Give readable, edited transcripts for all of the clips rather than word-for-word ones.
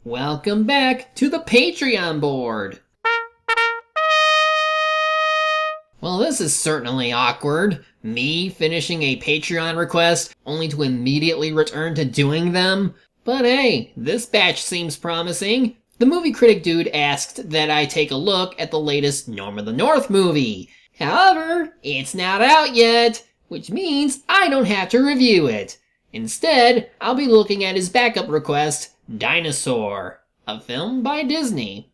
Welcome back to the Patreon board. Well, this is certainly awkward. Me finishing a Patreon request only to immediately return to doing them. But hey, this batch seems promising. The movie critic dude asked that I take a look at the latest Norm of the North movie. However, it's not out yet, which means I don't have to review it. Instead, I'll be looking at his backup request, Dinosaur, a film by Disney.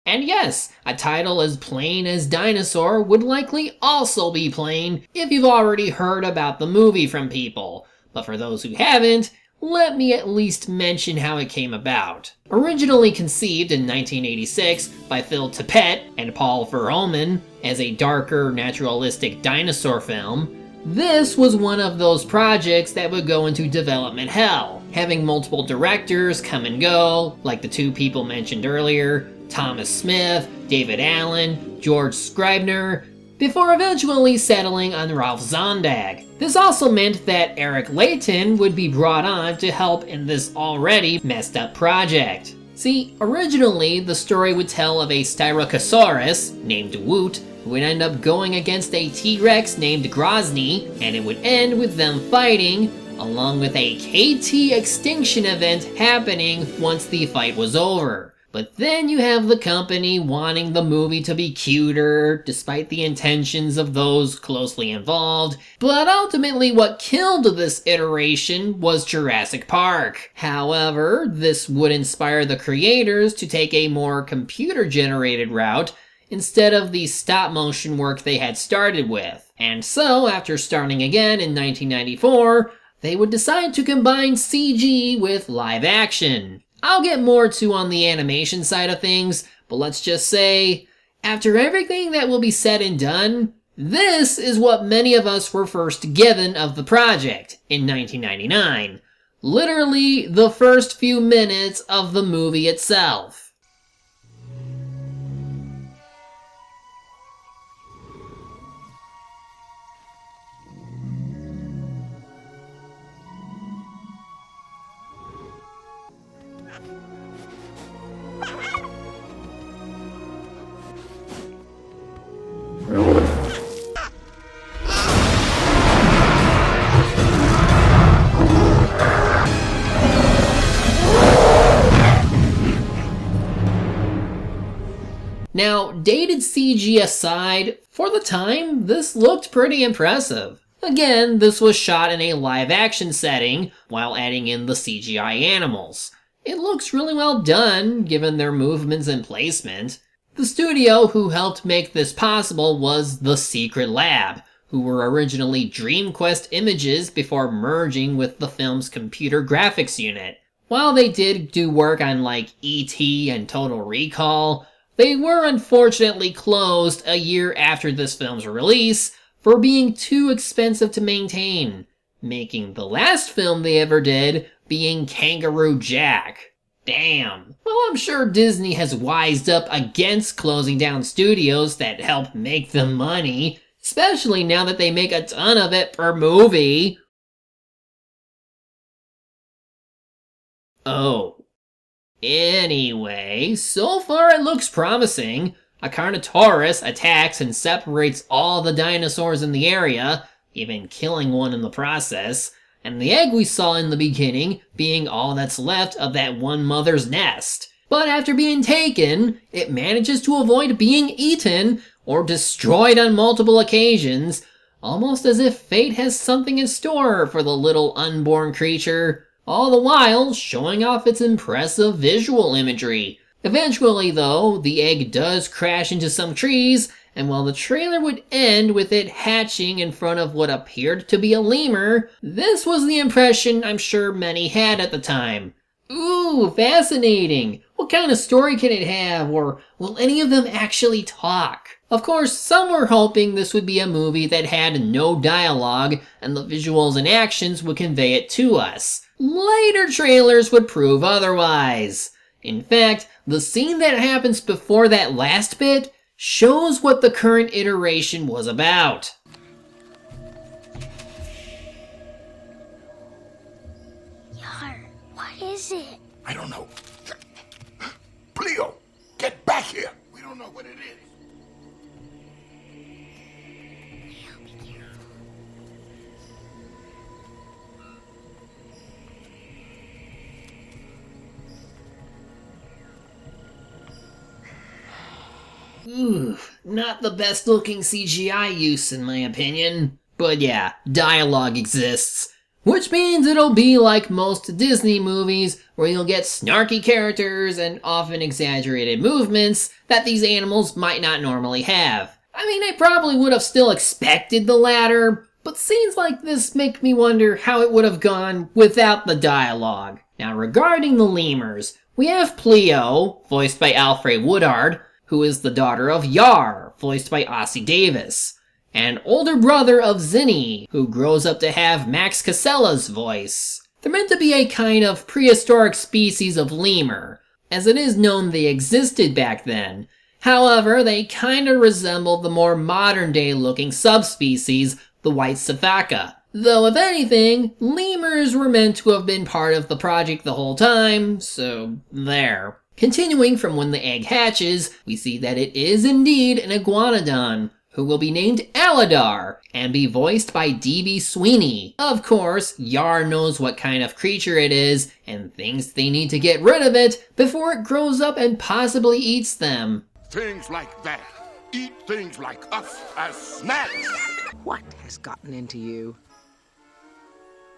And yes, a title as plain as Dinosaur would likely also be plain if you've already heard about the movie from people. But for those who haven't, let me at least mention how it came about. Originally conceived in 1986 by Phil Tippett and Paul Verhoeven as a darker, naturalistic dinosaur film, this was one of those projects that would go into development hell, having multiple directors come and go, like the two people mentioned earlier, Thomas Smith, David Allen, George Scribner, before eventually settling on Ralph Zondag. This also meant that Eric Layton would be brought on to help in this already messed up project. See, originally the story would tell of a Styracosaurus named Woot who would end up going against a T-Rex named Grozny, and it would end with them fighting, along with a KT extinction event happening once the fight was over. But then you have the company wanting the movie to be cuter, despite the intentions of those closely involved. But ultimately what killed this iteration was Jurassic Park. However, this would inspire the creators to take a more computer-generated route instead of the stop-motion work they had started with. And so, after starting again in 1994, they would decide to combine CG with live action. I'll get more to on the animation side of things, but let's just say, after everything that will be said and done, this is what many of us were first given of the project in 1999. Literally the first few minutes of the movie itself. Now, dated CG aside, for the time, this looked pretty impressive. Again, this was shot in a live-action setting, while adding in the CGI animals. It looks really well done, given their movements and placement. The studio who helped make this possible was The Secret Lab, who were originally DreamQuest Images before merging with the film's computer graphics unit. While they did do work on like E.T. and Total Recall, they were unfortunately closed a year after this film's release for being too expensive to maintain, making the last film they ever did being Kangaroo Jack. Damn. Well, I'm sure Disney has wised up against closing down studios that help make them money, especially now that they make a ton of it per movie. Oh. Anyway, so far it looks promising. A Carnotaurus attacks and separates all the dinosaurs in the area, even killing one in the process, and the egg we saw in the beginning being all that's left of that one mother's nest. But after being taken, it manages to avoid being eaten or destroyed on multiple occasions, almost as if fate has something in store for the little unborn creature, all the while showing off its impressive visual imagery. Eventually, though, the egg does crash into some trees, and while the trailer would end with it hatching in front of what appeared to be a lemur, this was the impression I'm sure many had at the time. Ooh, fascinating! What kind of story can it have, or will any of them actually talk? Of course, some were hoping this would be a movie that had no dialogue and the visuals and actions would convey it to us. Later trailers would prove otherwise. In fact, the scene that happens before that last bit shows what the current iteration was about. Yar, what is it? I don't know. Pleo, get back here. We don't know what it is. Pleo, be careful. Ooh, not the best looking CGI use in my opinion. But yeah, dialogue exists. Which means it'll be like most Disney movies, where you'll get snarky characters and often exaggerated movements that these animals might not normally have. I mean, I probably would have still expected the latter, but scenes like this make me wonder how it would have gone without the dialogue. Now, regarding the lemurs, we have Pleo, voiced by Alfred Woodard, who is the daughter of Yar, voiced by Ossie Davis, and older brother of Zinni, who grows up to have Max Casella's voice. They're meant to be a kind of prehistoric species of lemur, as it is known they existed back then. However, they kinda resemble the more modern day looking subspecies, the white sifaka. Though if anything, lemurs were meant to have been part of the project the whole time, so there. Continuing from when the egg hatches, we see that it is indeed an iguanodon, who will be named Aladar and be voiced by D.B. Sweeney. Of course, Yar knows what kind of creature it is and thinks they need to get rid of it before it grows up and possibly eats them. Things like that. Eat things like us as snacks. What has gotten into you?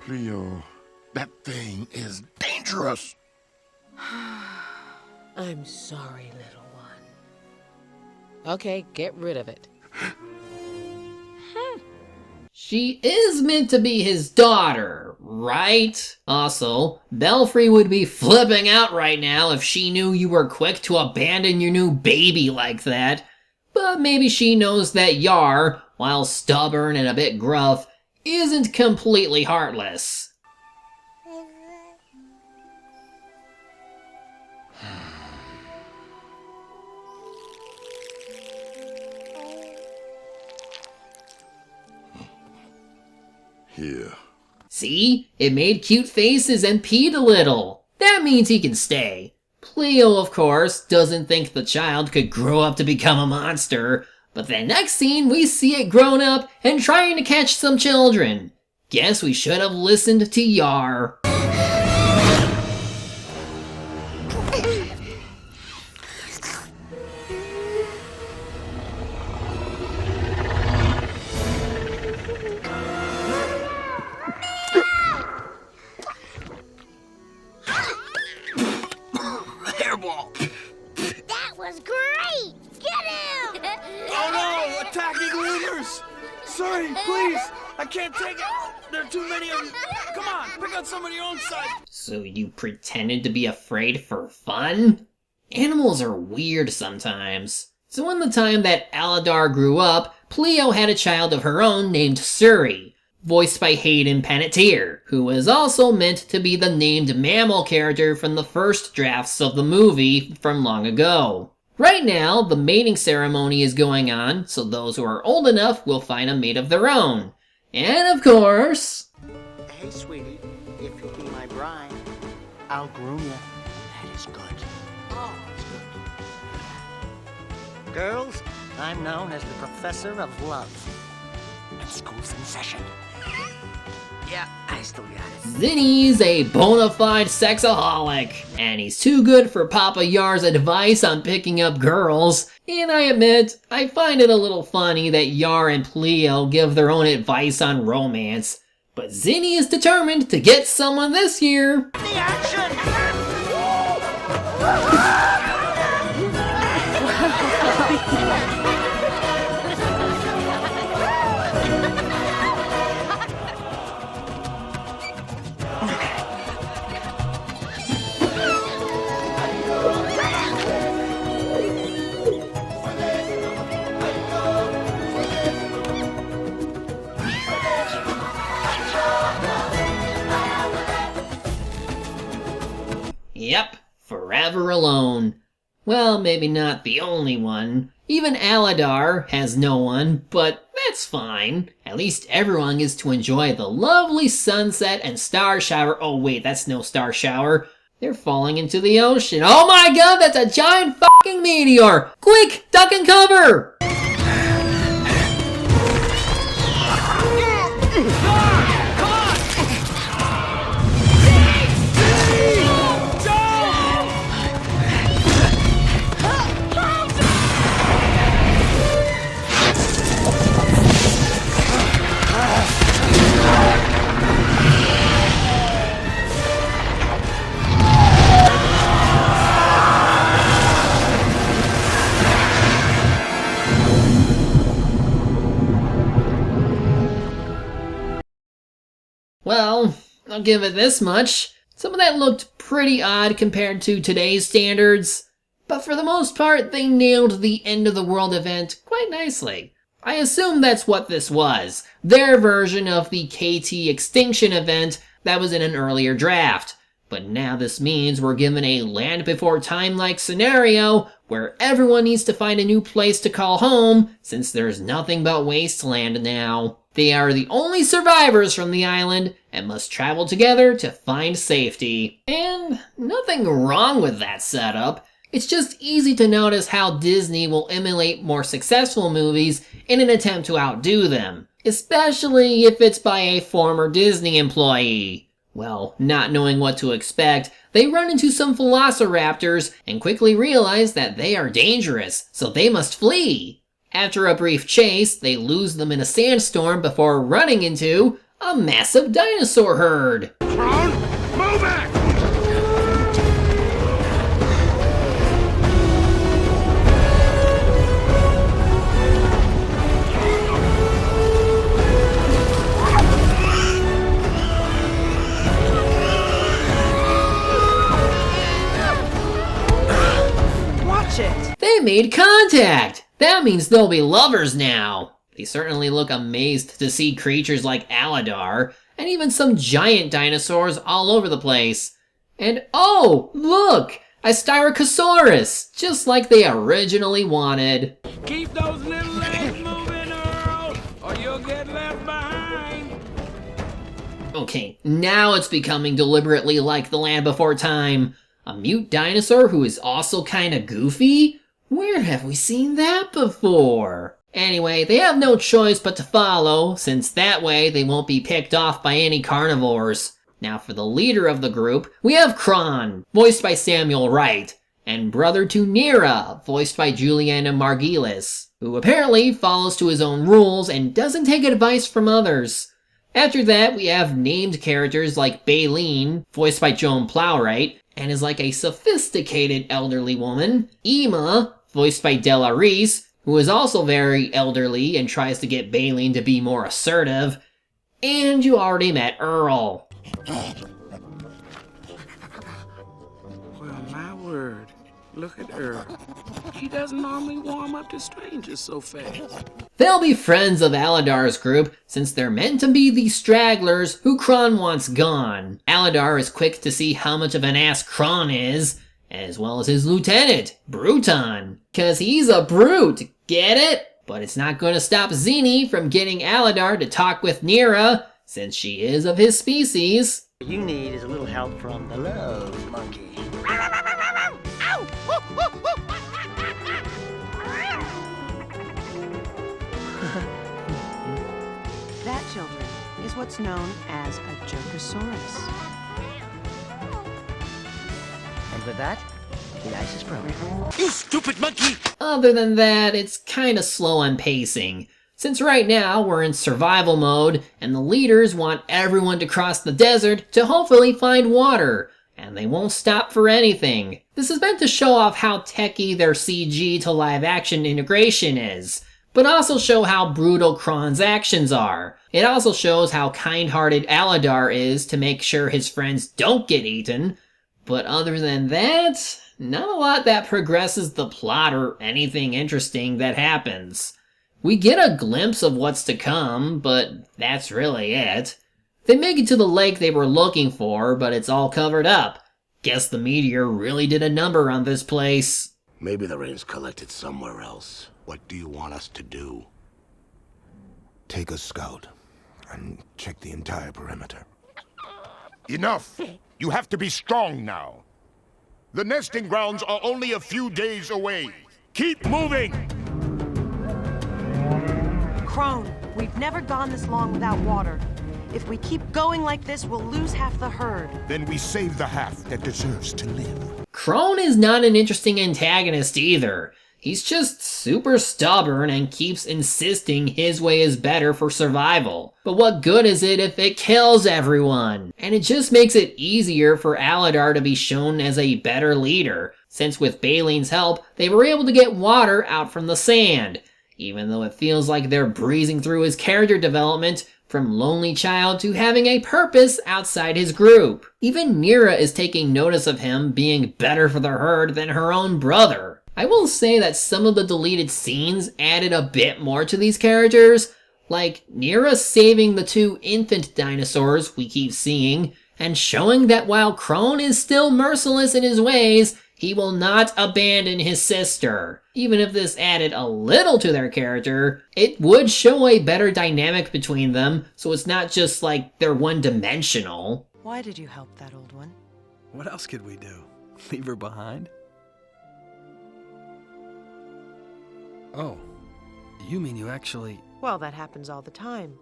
Pleo, that thing is dangerous. I'm sorry, little one. Okay, get rid of it. She is meant to be his daughter, right? Also, Belfry would be flipping out right now if she knew you were quick to abandon your new baby like that. But maybe she knows that Yar, while stubborn and a bit gruff, isn't completely heartless. Here. See? It made cute faces and peed a little. That means he can stay. Pleo, of course, doesn't think the child could grow up to become a monster, but the next scene we see it grown up and trying to catch some children. Guess we should have listened to Yar. That was great! Get him! Oh no! Attacking lemurs! Sorry, please! I can't take it! There are too many of you! Come on, pick out some on your own side! So you pretended to be afraid for fun? Animals are weird sometimes. So in the time that Aladar grew up, Pleo had a child of her own named Suri, voiced by Hayden Panettiere, who was also meant to be the named mammal character from the first drafts of the movie from long ago. Right now, the mating ceremony is going on, so those who are old enough will find a mate of their own. And of course... Hey, sweetie, if you'll be my bride, I'll groom you. That is good. Oh, it's good. Girls, I'm known as the Professor of Love. And school's in session. Yeah, I still got it. Zinni's a bona fide sexaholic, and he's too good for Papa Yar's advice on picking up girls. And I admit, I find it a little funny that Yar and Pleo give their own advice on romance. But Zinni is determined to get someone this year. The action! Yep, Forever Alone. Well, maybe not the only one. Even Aladar has no one, but that's fine. At least everyone gets to enjoy the lovely sunset and star shower. Oh wait, that's no star shower. They're falling into the ocean. Oh my god, that's a giant fucking meteor! Quick, duck and cover! Well, I'll give it this much. Some of that looked pretty odd compared to today's standards, but for the most part, they nailed the end of the world event quite nicely. I assume that's what this was, their version of the KT extinction event that was in an earlier draft. But now this means we're given a Land Before Time-like scenario where everyone needs to find a new place to call home since there's nothing but wasteland now. They are the only survivors from the island and must travel together to find safety. And nothing wrong with that setup. It's just easy to notice how Disney will emulate more successful movies in an attempt to outdo them, especially if it's by a former Disney employee. Well, not knowing what to expect, they run into some velociraptors and quickly realize that they are dangerous, so they must flee. After a brief chase, they lose them in a sandstorm before running into a massive dinosaur herd. Clone, move back! Watch it! They made contact! That means they'll be lovers now. They certainly look amazed to see creatures like Aladar, and even some giant dinosaurs all over the place. And oh, look! A Styracosaurus, just like they originally wanted. Keep those little legs moving, Earl, or you'll get left behind. Okay, now it's becoming deliberately like the Land Before Time. A mute dinosaur who is also kinda goofy? Where have we seen that before? Anyway, they have no choice but to follow, since that way they won't be picked off by any carnivores. Now for the leader of the group, we have Kron, voiced by Samuel Wright, and brother to Nira, voiced by Juliana Margulies, who apparently follows to his own rules and doesn't take advice from others. After that, we have named characters like Baleen, voiced by Joan Plowright, and is like a sophisticated elderly woman. Ema, voiced by Della Reese, who is also very elderly and tries to get Baleen to be more assertive. And you already met Earl. Well, my word. Look at Earl. He doesn't normally warm up to strangers so fast. They'll be friends of Aladar's group since they're meant to be the stragglers who Kron wants gone. Aladar is quick to see how much of an ass Kron is, as well as his lieutenant, Bruton. 'Cause he's a brute, get it? But it's not going to stop Zini from getting Aladar to talk with Nira, since she is of his species. What you need is a little help from the love monkey. That, children, is what's known as a Jokosaurus. And with that, the ice is broken. You stupid monkey! Other than that, it's kinda slow on pacing, since right now we're in survival mode and the leaders want everyone to cross the desert to hopefully find water, and they won't stop for anything. This is meant to show off how techy their CG to live action integration is, but also show how brutal Kron's actions are. It also shows how kind-hearted Aladar is to make sure his friends don't get eaten, but other than that, not a lot that progresses the plot or anything interesting that happens. We get a glimpse of what's to come, but that's really it. They make it to the lake they were looking for, but it's all covered up. Guess the meteor really did a number on this place. Maybe the rain's collected somewhere else. What do you want us to do? Take a scout and check the entire perimeter. Enough! You have to be strong now. The nesting grounds are only a few days away. Keep moving! Crone, we've never gone this long without water. If we keep going like this, we'll lose half the herd. Then we save the half that deserves to live. Crone is not an interesting antagonist either. He's just super stubborn and keeps insisting his way is better for survival. But what good is it if it kills everyone? And it just makes it easier for Aladar to be shown as a better leader, since with Baleen's help, they were able to get water out from the sand. Even though it feels like they're breezing through his character development, from lonely child to having a purpose outside his group. Even Nira is taking notice of him being better for the herd than her own brother. I will say that some of the deleted scenes added a bit more to these characters, like Nira saving the 2 infant dinosaurs we keep seeing, and showing that while Crone is still merciless in his ways, he will not abandon his sister. Even if this added a little to their character, it would show a better dynamic between them, so it's not just like they're one-dimensional. Why did you help that old one? What else could we do? Leave her behind? Oh, you mean you actually... Well, that happens all the time.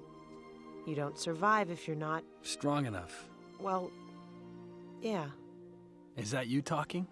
You don't survive if you're not... strong enough. Well, yeah. Is that you talking?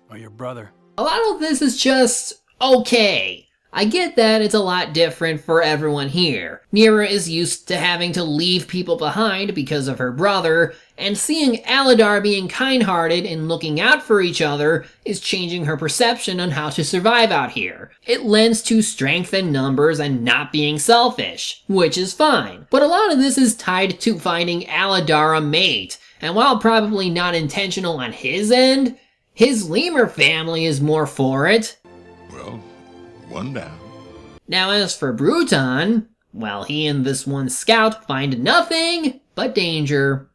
Or your brother? A lot of this is just okay. I get that it's a lot different for everyone here. Nira is used to having to leave people behind because of her brother, and seeing Aladar being kind-hearted and looking out for each other is changing her perception on how to survive out here. It lends to strength and numbers and not being selfish, which is fine. But a lot of this is tied to finding Aladar a mate, and while probably not intentional on his end, his Lemur family is more for it. Well, one down. Now as for Bruton, well, he and this one scout find nothing but danger.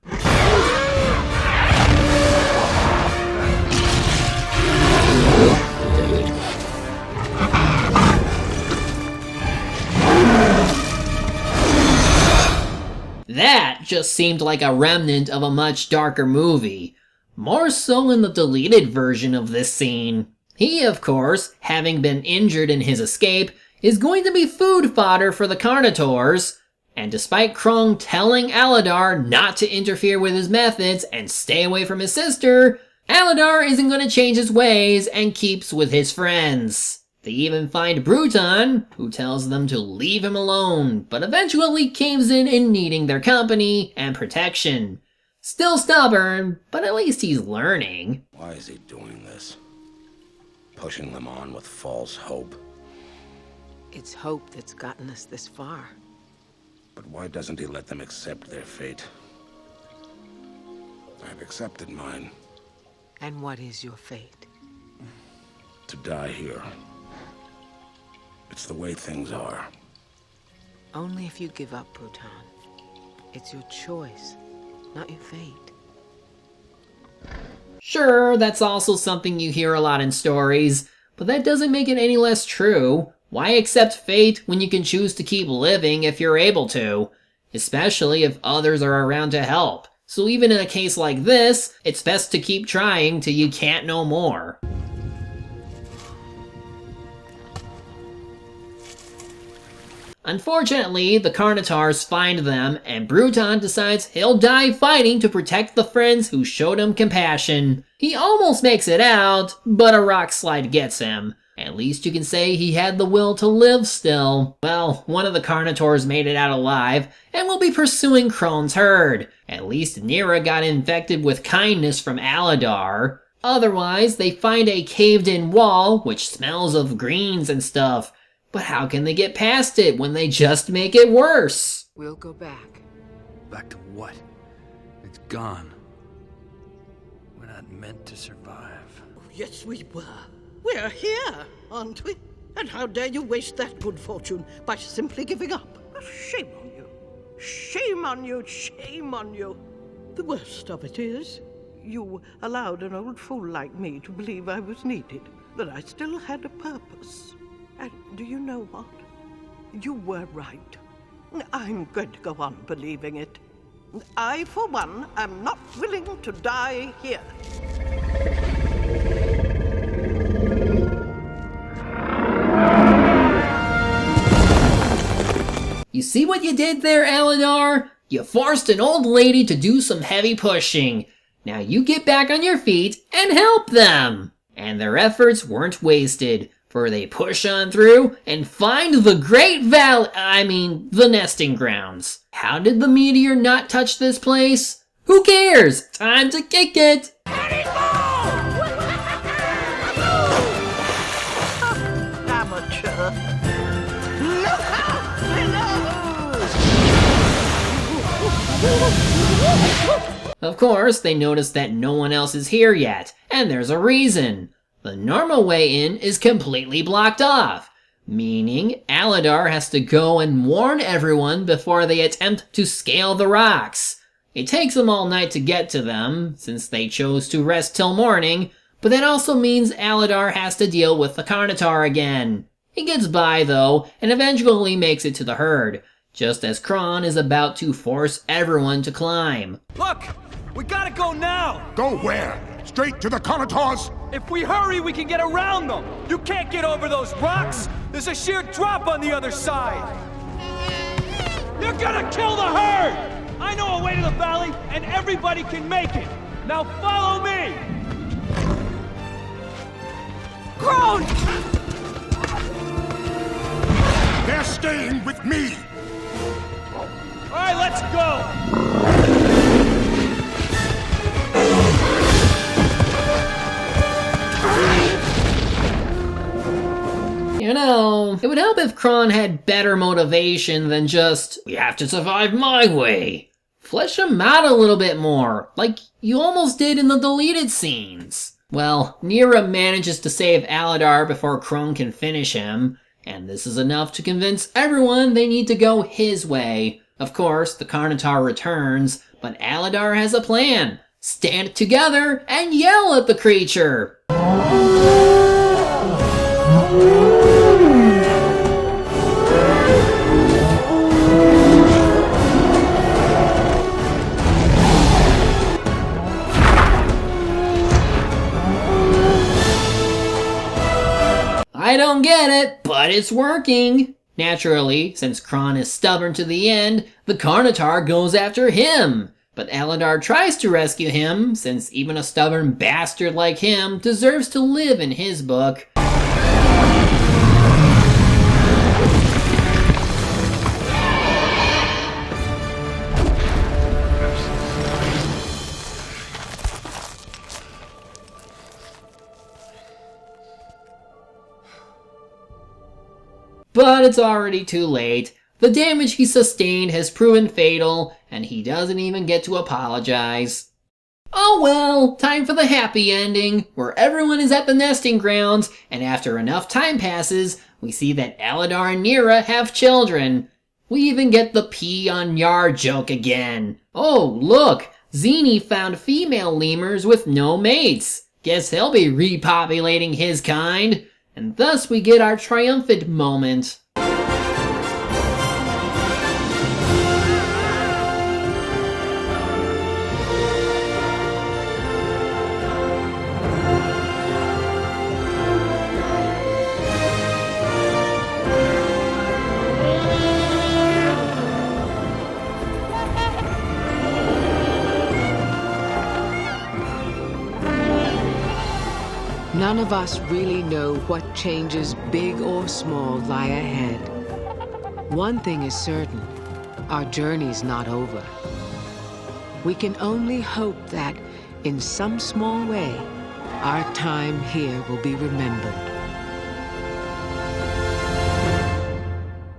That just seemed like a remnant of a much darker movie. More so in the deleted version of this scene. He, of course, having been injured in his escape, is going to be food fodder for the Carnotaurs, and despite Crone telling Aladar not to interfere with his methods and stay away from his sister, Aladar isn't going to change his ways and keeps with his friends. They even find Bruton, who tells them to leave him alone, but eventually caves in needing their company and protection. Still stubborn, but at least he's learning. Why is he doing this? Pushing them on with false hope. It's hope that's gotten us this far. But why doesn't he let them accept their fate? I've accepted mine. And what is your fate? To die here. It's the way things are. Only if you give up, Bruton. It's your choice, not your fate. Sure, that's also something you hear a lot in stories, but that doesn't make it any less true. Why accept fate when you can choose to keep living if you're able to? Especially if others are around to help. So even in a case like this, it's best to keep trying till you can't no more. Unfortunately, the Carnotaurs find them, and Bruton decides he'll die fighting to protect the friends who showed him compassion. He almost makes it out, but a rock slide gets him. At least you can say he had the will to live still. Well, one of the Carnotaurs made it out alive, and will be pursuing Crone's herd. At least Nira got infected with kindness from Aladar. Otherwise, they find a caved-in wall, which smells of greens and stuff. But how can they get past it when they just make it worse? We'll go back. Back to what? It's gone. We're not meant to survive. Yes, we were. We're here, aren't we? And how dare you waste that good fortune by simply giving up? Shame on you. Shame on you. Shame on you. The worst of it is, you allowed an old fool like me to believe I was needed, that I still had a purpose. And do you know what? You were right. I'm going to go on believing it. I, for one, am not willing to die here. You see what you did there, Aladar? You forced an old lady to do some heavy pushing. Now you get back on your feet and help them! And their efforts weren't wasted, for they push on through and find the the nesting grounds. How did the meteor not touch this place? Who cares? Time to kick it! Amateur. Look out below! Of course, they notice that no one else is here yet, and there's a reason. The normal way in is completely blocked off, meaning Aladar has to go and warn everyone before they attempt to scale the rocks. It takes them all night to get to them, since they chose to rest till morning, but that also means Aladar has to deal with the Carnotaur again. He gets by though, and eventually makes it to the herd, just as Kron is about to force everyone to climb. Look! We gotta go now! Go where? Straight to the Carnotaurs? If we hurry, we can get around them! You can't get over those rocks! There's a sheer drop on the other side! You're gonna kill the herd! I know a way to the valley, and everybody can make it! Now follow me! Kron! They're staying with me! Alright, let's go! You know, it would help if Kron had better motivation than just, we have to survive my way. Flesh him out a little bit more, like you almost did in the deleted scenes. Well, Nira manages to save Aladar before Kron can finish him, and this is enough to convince everyone they need to go his way. Of course, the Carnotaur returns, but Aladar has a plan. Stand together and yell at the creature! I don't get it, but it's working. Naturally, since Kron is stubborn to the end, the Carnotaur goes after him. But Aladar tries to rescue him, since even a stubborn bastard like him deserves to live in his book. But it's already too late. The damage he sustained has proven fatal, and he doesn't even get to apologize. Oh well, time for the happy ending, where everyone is at the nesting grounds, and after enough time passes, we see that Aladar and Nira have children. We even get the pee on Yar joke again. Oh, look, Zini found female lemurs with no mates. Guess he'll be repopulating his kind. And thus we get our triumphant moment. None of us really know what changes, big or small, lie ahead. One thing is certain, our journey's not over. We can only hope that, in some small way, our time here will be remembered.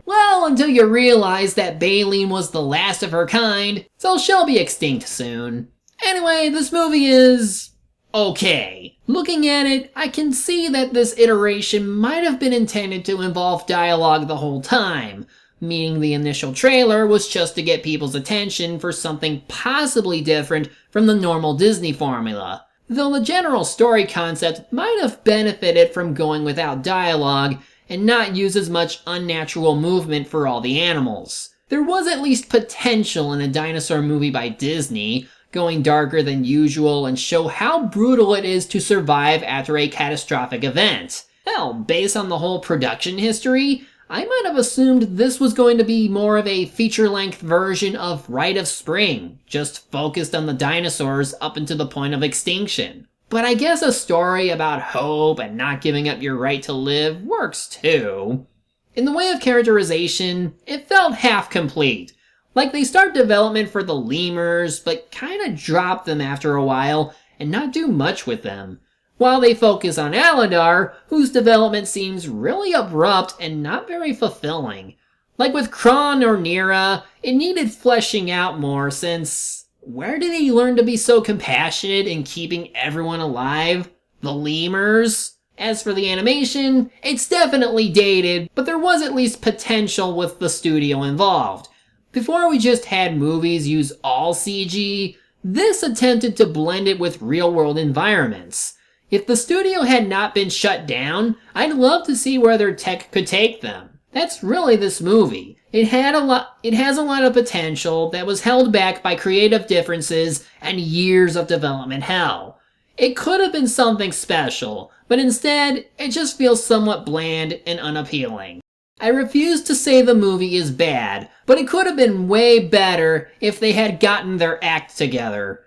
Well, until you realize that Baleen was the last of her kind, so she'll be extinct soon. Anyway, this movie is okay. Looking at it, I can see that this iteration might have been intended to involve dialogue the whole time, meaning the initial trailer was just to get people's attention for something possibly different from the normal Disney formula. Though the general story concept might have benefited from going without dialogue, and not use as much unnatural movement for all the animals. There was at least potential in a dinosaur movie by Disney, going darker than usual and show how brutal it is to survive after a catastrophic event. Hell, based on the whole production history, I might have assumed this was going to be more of a feature-length version of Rite of Spring, just focused on the dinosaurs up until the point of extinction. But I guess a story about hope and not giving up your right to live works too. In the way of characterization, it felt half complete. Like they start development for the lemurs, but kinda drop them after a while and not do much with them. While they focus on Aladar, whose development seems really abrupt and not very fulfilling. Like with Kron or Nira, it needed fleshing out more since where did he learn to be so compassionate in keeping everyone alive? The lemurs? As for the animation, it's definitely dated, but there was at least potential with the studio involved. Before we just had movies use all CG, this attempted to blend it with real-world environments. If the studio had not been shut down, I'd love to see where their tech could take them. That's really this movie. It has a lot of potential that was held back by creative differences and years of development hell. It could have been something special, but instead, it just feels somewhat bland and unappealing. I refuse to say the movie is bad, but it could have been way better if they had gotten their act together.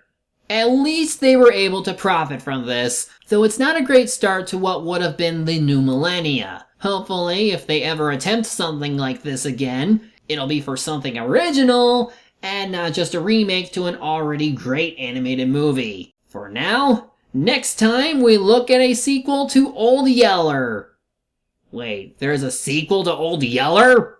At least they were able to profit from this, though it's not a great start to what would have been the new millennia. Hopefully, if they ever attempt something like this again, it'll be for something original, and not just a remake to an already great animated movie. For now, next time we look at a sequel to Old Yeller. Wait, there's a sequel to Old Yeller?